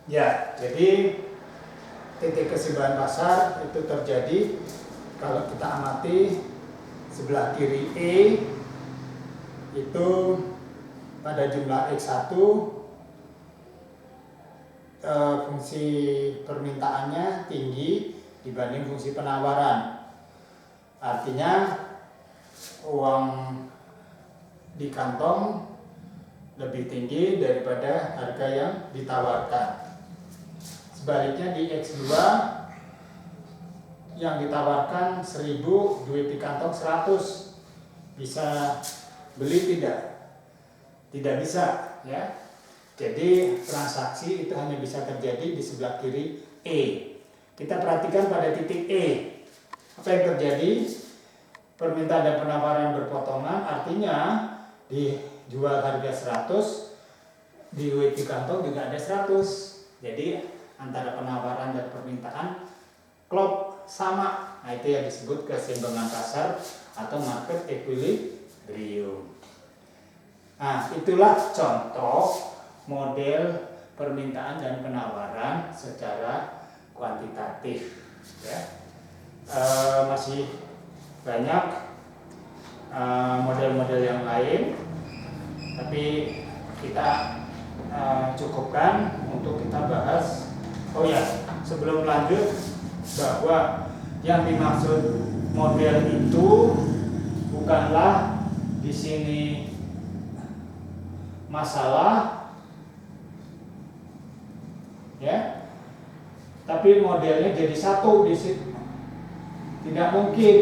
Ya, jadi titik keseimbangan pasar itu terjadi kalau kita amati sebelah kiri E itu pada jumlah X1 fungsi permintaannya tinggi dibanding fungsi penawaran. Artinya uang di kantong lebih tinggi daripada harga yang ditawarkan. Sebaliknya di X2 yang ditawarkan 1000, duit di kantong 100. Bisa beli tidak? Tidak bisa, ya. Jadi transaksi itu hanya bisa terjadi di sebelah kiri E. Kita perhatikan pada titik E. Apa yang terjadi? Permintaan dan penawaran berpotongan, artinya dijual harga 100, duit di kantong juga ada 100. Jadi antara penawaran dan permintaan klop sama. Nah, itu yang disebut keseimbangan pasar atau market equilibrium. Nah, itulah contoh model permintaan dan penawaran secara kuantitatif, ya. Masih banyak model-model yang lain, tapi kita cukupkan untuk kita bahas. Oh ya, sebelum lanjut, bahwa yang dimaksud model itu bukanlah di sini masalah, ya, tapi modelnya jadi satu di situ. Tidak mungkin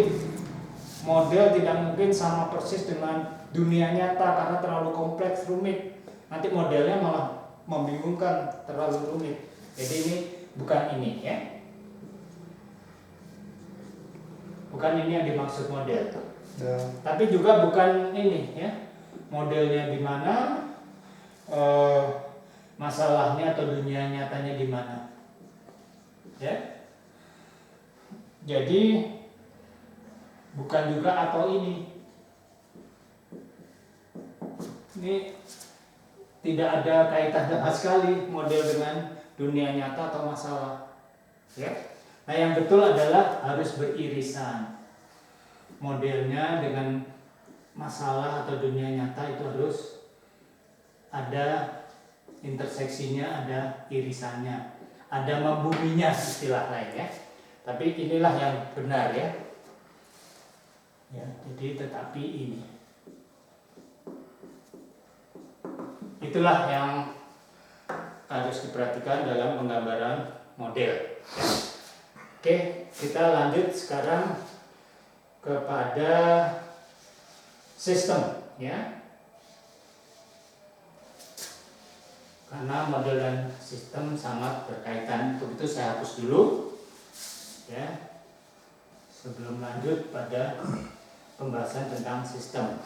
model tidak mungkin sama persis dengan dunia nyata karena terlalu kompleks, rumit. Nanti modelnya malah membingungkan, terlalu rumit. Jadi ini bukan ini, ya. Bukan ini yang dimaksud model. Tapi juga bukan ini, ya. Modelnya di mana, masalahnya atau dunia nyatanya di mana, ya. Jadi bukan juga atau ini. Ini tidak ada kaitan sama sekali model dengan dunia nyata atau masalah, ya. Nah, yang betul adalah harus beririsan. Modelnya dengan masalah atau dunia nyata itu harus ada interseksinya, ada irisannya, ada membuminya, istilah lain, ya. Tapi inilah yang benar, ya. Ya, jadi tetapi ini. Itulah yang harus diperhatikan dalam penggambaran model. Oke, kita lanjut sekarang kepada sistem, ya. Karena model dan sistem sangat berkaitan. Untuk itu saya hapus dulu, ya, sebelum lanjut pada pembahasan tentang sistem.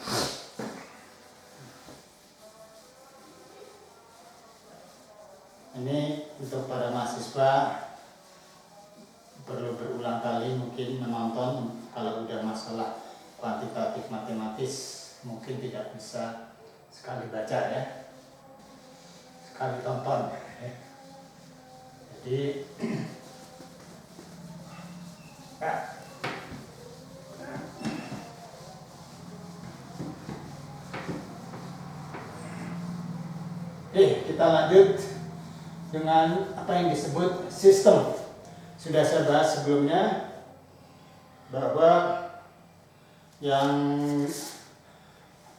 Ini untuk para mahasiswa perlu berulang kali mungkin menonton. Kalau udah masalah kuantitatif matematis mungkin tidak bisa sekali baca, ya, sekali tonton, ya. Jadi ya. Oke, kita lanjut dengan apa yang disebut sistem. Sudah saya bahas sebelumnya bahwa yang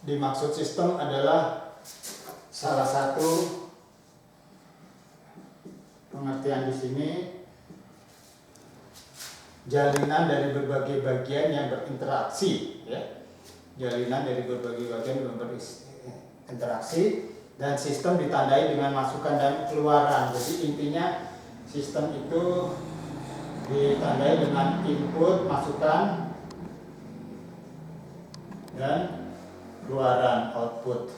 dimaksud sistem adalah salah satu pengertian di sini jalinan dari berbagai bagian yang berinteraksi, ya. Jalinan dari berbagai bagian yang berinteraksi, dan sistem ditandai dengan masukan dan keluaran. Jadi intinya sistem itu ditandai dengan input, masukan, dan keluaran, output.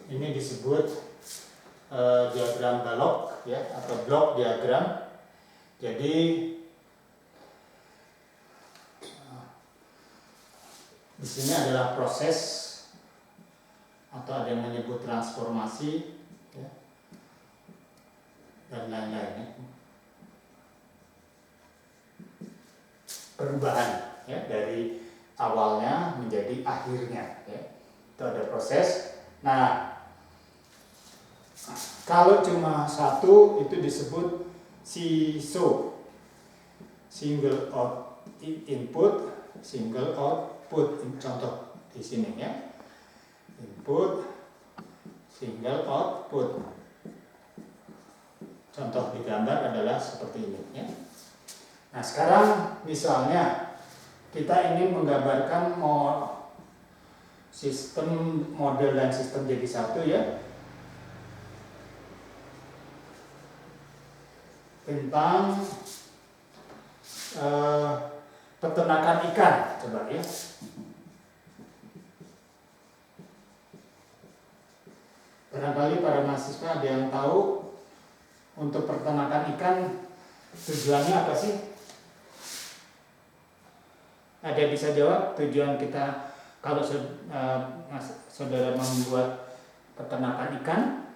Ini disebut diagram balok, ya, atau blok diagram. Jadi di sini adalah proses atau ada yang menyebut transformasi, ya, dan lain-lain, ya. Perubahan, ya, dari awalnya menjadi akhirnya, ya. Itu ada proses. Nah, kalau cuma satu itu disebut SISO, single out input, single output. Contoh di sini, ya, input, single output. Contoh di gambar adalah seperti ini, ya. Nah, sekarang misalnya kita ingin menggambarkan sistem model dan sistem jadi satu, ya, tentang peternakan ikan, coba, ya. Barangkali para mahasiswa ada yang tahu untuk peternakan ikan tujuannya apa sih? Ada yang bisa jawab tujuan kita kalau saudara membuat peternakan ikan?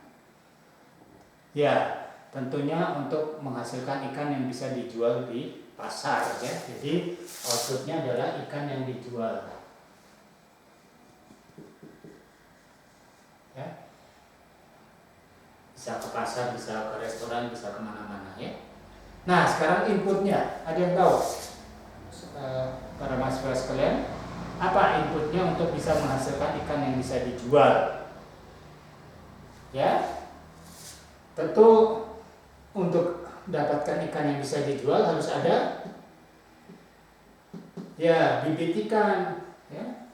Ya, tentunya untuk menghasilkan ikan yang bisa dijual di pasar, ya. Jadi outputnya adalah ikan yang dijual, ya. Bisa ke pasar, bisa ke restoran, bisa kemana-mana, ya. Nah, sekarang inputnya ada yang tahu? Para mahasiswa sekalian, apa inputnya untuk bisa menghasilkan ikan yang bisa dijual? Ya, tentu untuk dapatkan ikan yang bisa dijual harus ada, ya, bibit ikan, ya,